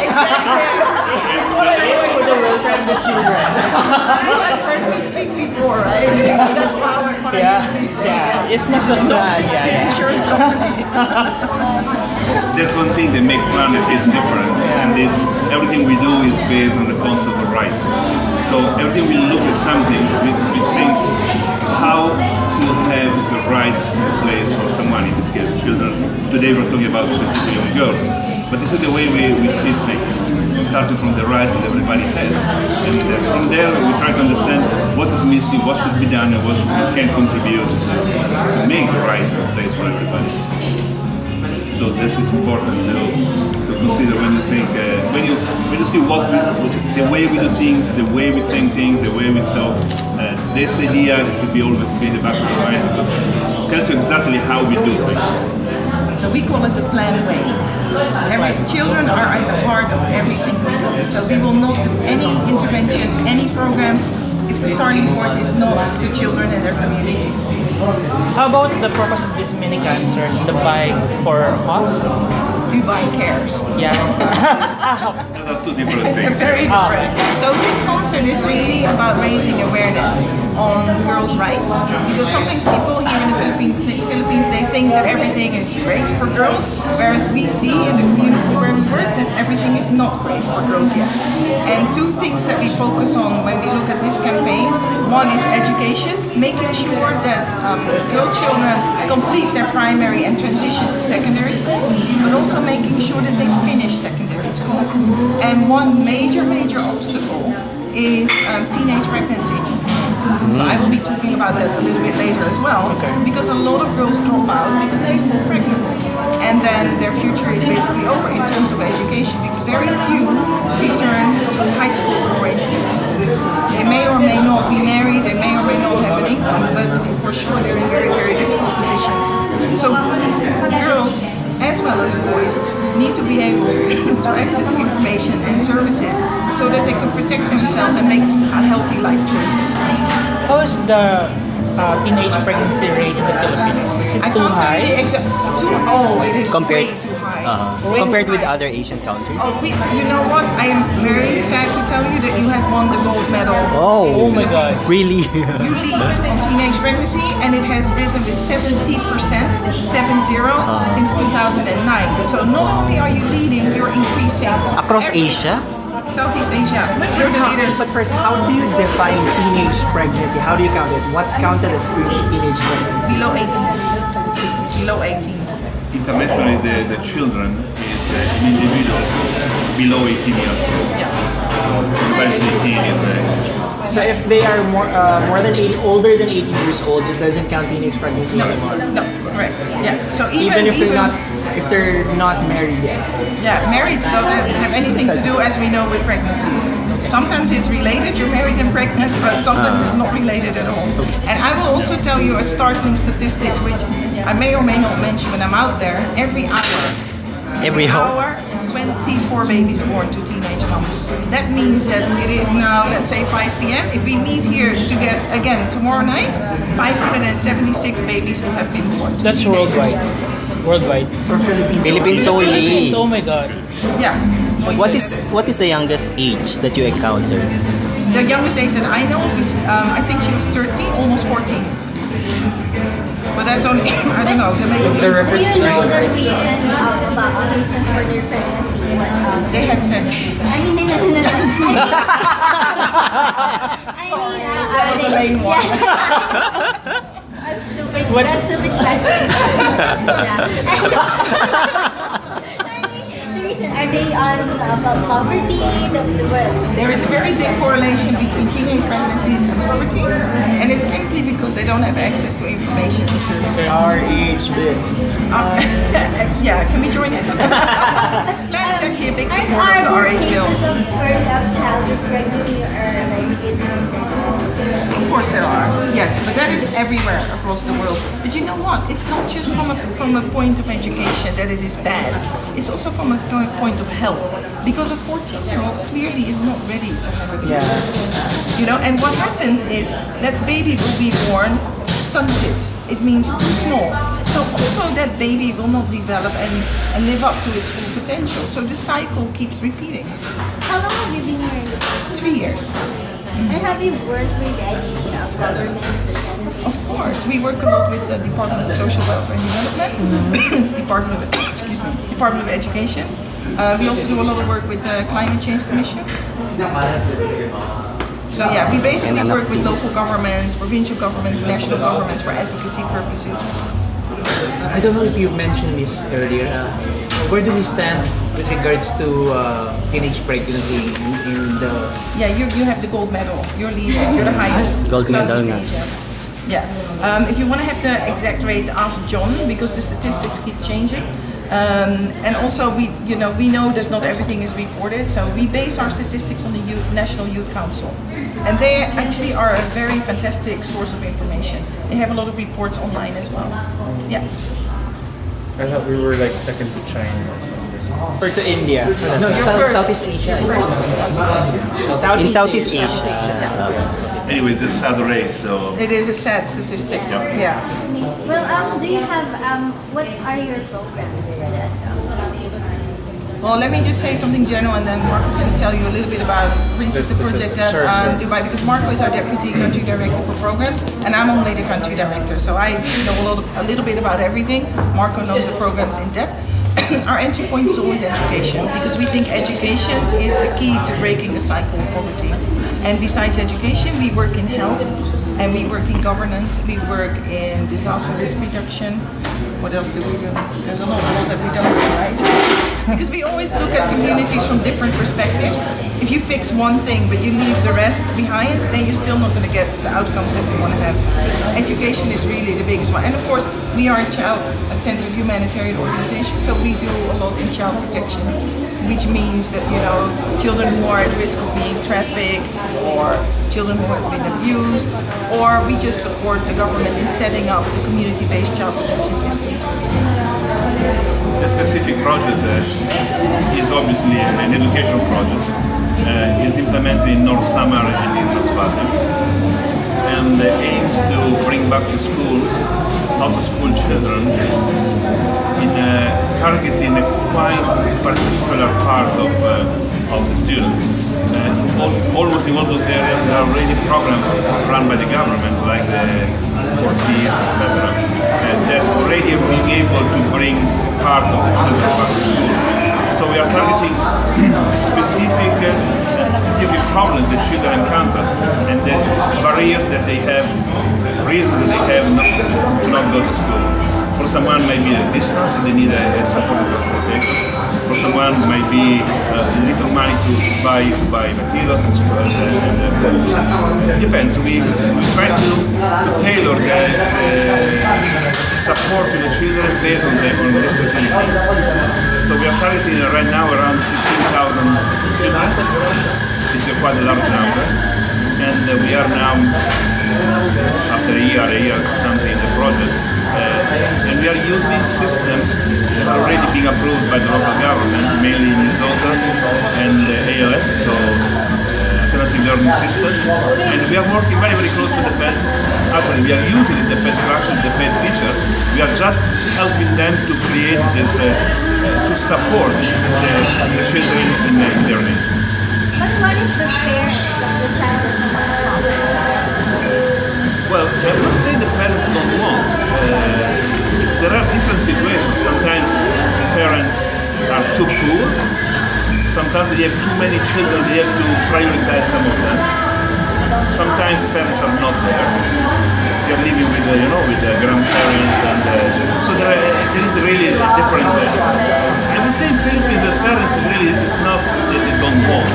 That's what I always For the welfare of the children. I've heard me speak before, right? Because that's what I usually say. Yeah, it's not so bad. Yeah. Insurance company. That's one thing that makes Planet is different, and it's everything we do is based on the concept of rights. So everything we look at something, we think how to have the rights in place for someone, in this case children. Today we're talking about specifically young girls, but this is the way we see things. Starting from the rights that everybody has, and from there we try to understand what is missing, what should be done, and what we can contribute to make the rights in place for everybody. So this is important to consider when you think, when you see the way we do things, the way we think things, the way we talk. This idea should be always be in the back of the mind because it tells you exactly how we do things. So we call it the plan way. Children are at the heart of everything we do. So we will not do any intervention, any program, if the starting point is not to children and their communities. How about the purpose of this mini concert, the bike for us? Dubai cares. Yeah. Those are two different They're things. very different. So this concert is really about raising awareness on girls' rights. Because sometimes people here in the Philippines, they think that everything is great for girls, whereas we see in the communities where we work that everything is not great for girls yet. And two things that we focus on when we look at this campaign, one is education, making sure that girl children complete their primary and transition to secondary school, but also making sure that they finish secondary school. And one major obstacle is teenage pregnancy. So I will be talking about that a little bit later as well, because a lot of girls drop out because they fall pregnant. And then their future is basically over in terms of education, because very few return to high school, for instance. They may or may not be married, they may or may not have an income, but for sure they're in very difficult positions. So girls, as well as boys, need to be able to access information and services so that they can protect themselves and make healthy life choices. How is the teenage pregnancy rate in the Philippines? Is it I too can't tell high? you the exact. It is Compared- way too high. Way Compared too with high. other Asian countries? Oh, you know what? I am very sad to tell you that you have won the gold medal. Oh my God. Really? You lead on teenage pregnancy, and it has risen with 70%, 70, since 2009. So not only are you leading, you're increasing. Across Asia? Southeast Asia. But first, how do you define teenage pregnancy? How do you count it? What's counted as teenage pregnancy? Below 18. Below 18. Internationally, the children is an individual below 18 years old. Yeah. So everybody 18 is So if they are more than 80, older than 18 years old, it doesn't count teenage pregnancy anymore. No, correct. Yeah. So Even if they're not married yet. Yeah, marriage doesn't have anything to do, as we know, with pregnancy. Sometimes it's related, you're married and pregnant, but sometimes it's not related at all. And I will also tell you a startling statistic, which I may or may not mention when I'm out there. Every hour, 24 babies born to teenage moms. That means that it is now, let's say 5 p.m. If we meet here to get, again, tomorrow night, 576 babies will have been born. To That's teenage worldwide. moms. Worldwide. Philippines only. Oh my God. Yeah. What is the youngest age that you encounter? The youngest age that I know of is, I think she was 13, almost 14. But that's only, I don't know. Do you know the reason about the reason for their pregnancy? They had sex. I mean, no. That was a lame one. I'm stupid. That's stupid question. The reason, are they on poverty? There is a very big correlation between teenage pregnancies and poverty, and it's simply because they don't have access to information and services. Our age bit. Yeah, can we join it? Glenn is actually a big Are supporter of the there RH bill. cases of childhood pregnancy or like kids? Of course there are, yes, but that is everywhere across the world. But you know what? It's not just from a point of education that it is bad. It's also from a point of health. Because a 14-year-old clearly is not ready to have a baby. You know, and what happens is that baby will be born stunted. It means too small. So also that baby will not develop and live up to its full potential. So the cycle keeps repeating. How long have you been here in the Philippines? 3 years. And have you worked with any government agencies? Of course, we work a lot with the Department of Social Welfare and Development, Department of Education. We also do a lot of work with the Climate Change Commission. So yeah, we basically work with local governments, provincial governments, national governments for advocacy purposes. I don't know if you mentioned this earlier. Where do we stand with regards to teenage pregnancy in the... Yeah, you have the gold medal. You're leading. You're the highest. Gold medal, Southeast yeah. Asia. Yeah. If you want to have the exact rates, ask John because the statistics keep changing. And also we know that not everything is reported, so we base our statistics on the National Youth Council, and they actually are a very fantastic source of information. They have a lot of reports online as well. Yeah. I thought we were like second to China or something. First to India. No, You're first. Southeast Asia. First. In Southeast Asia. Anyway, it's a sad race, so It is a sad statistic. Yeah. Well, do you have, what are your programs for that? Well, let me just say something general, and then Marco can tell you a little bit about, for instance, the project at Dubai, because Marco is our deputy country director for programs, and I'm only the country director, so I know a little bit about everything. Marco knows the programs in depth. Our entry point is always education, because we think education is the key to breaking the cycle of poverty. And besides education, we work in health, and we work in governance, we work in disaster risk reduction. What else do we do? There's a lot more that we don't do, right? Because we always look at communities from different perspectives. If you fix one thing but you leave the rest behind, then you're still not going to get the outcomes that we want to have. Education is really the biggest one. And of course, we are a sensitive humanitarian organization, so we do a lot in child protection, which means that, children who are at risk of being trafficked, or children who have been abused, or we just support the government in setting up the community-based child protection systems. the specific project is obviously an educational project. Is implemented in North Samar and in Masbate, and aims to bring back to school out-of-school children in targeting a quite particular part of the students. Almost in all those areas there are already programs run by the government, like the 40s, etc. That already have been able to bring part of the children back to school. So we are targeting specific problems that children encounter and the barriers that they have, reasons that they have to not go to school. For someone maybe a distance, they need a supported transportation. For someone might be little money to buy materials and it depends. We try to tailor the support to the children based on their specific needs. So we are targeting right now around 16,000 children. It's quite a large number, and we are now after a year something in the project. And we are using systems that are already being approved by the local government, mainly in Isosa and ALS, so alternative learning systems. And we are working very, very close to the PED. Actually, we are using the PED structures, the PED teachers. We are just helping them to create this, to support the children in their needs. But what if the parents of the child doesn't want to come? Well, I would say the parents don't want. There are different situations. Sometimes parents are too poor. Sometimes they have too many children. They have to prioritize some of them. Sometimes parents are not there. They are living with with the grandparents, and so there is really a different. I would say in Philippines, the parents is really it's not that they don't want.